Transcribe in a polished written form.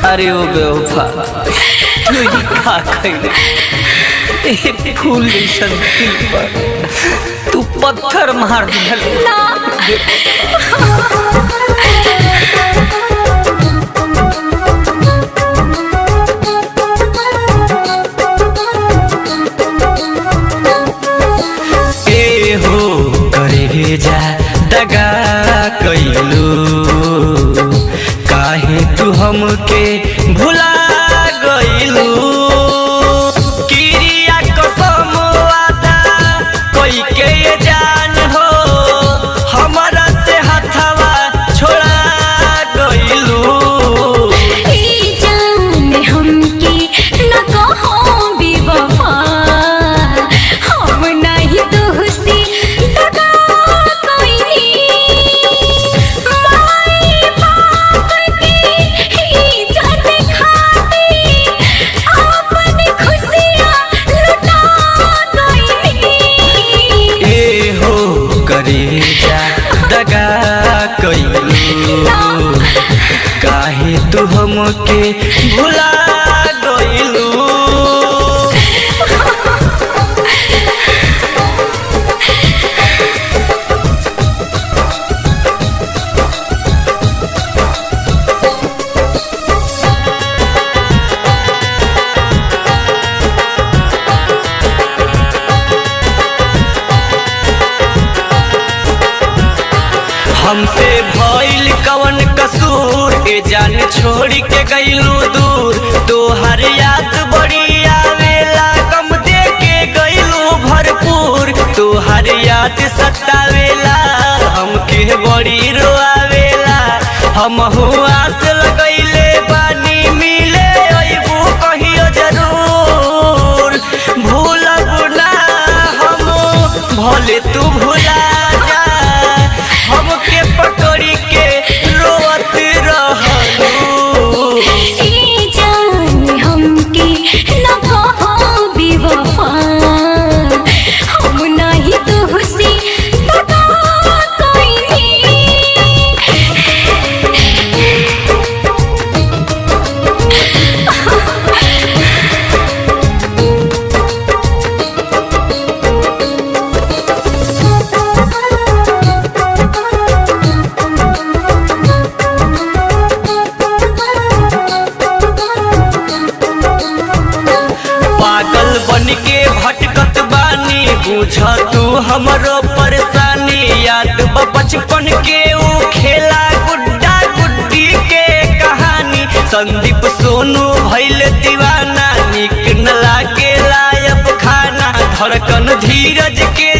अरे ओ बेवफा तू ही खा खैले एक फूल जैसन दिल पर तू पत्थर मार दिल। ए हो करे जा दगा कैलू काहे तू हमके भुला गइलू किरिया कसम वादा कोई के ये जान हो हमारा से हथवा छोड़ा गइलू। ई जान हमके न कहो बेवफा हम नहीं तुझसे दगा कोई माई बाप की इज्जत खाती अपन खुशियाँ लुटा गई। ए हो करे जा दगा कैलू काहे तू हमके भुला गइलू। हमसे भइल कवन कसूर ए जान छोड़ के गइलू दूर तोहर याद बड़ी आवेला गम दे के गइलू भरपूर तोहर याद सतावेला हमके बड़ी रोआवेला हम आस लगइले बानी मिले अइबू कहियो जरूर भूलब ना हम भले तू भुला जा हमके पकड़ी के रोवत रहलू। ई जान हमके न कहो बेवफा हम नहीं तुझसे दगा कोई। पागल बन के भटकत बानी बुझ तू हमरो परेशानी याद बचपन के ऊ खेला गुड्डा गुड्डी के कहानी संदीप सोनू भइल दीवाना निक न लागे लायब खाना धड़कन धीरज के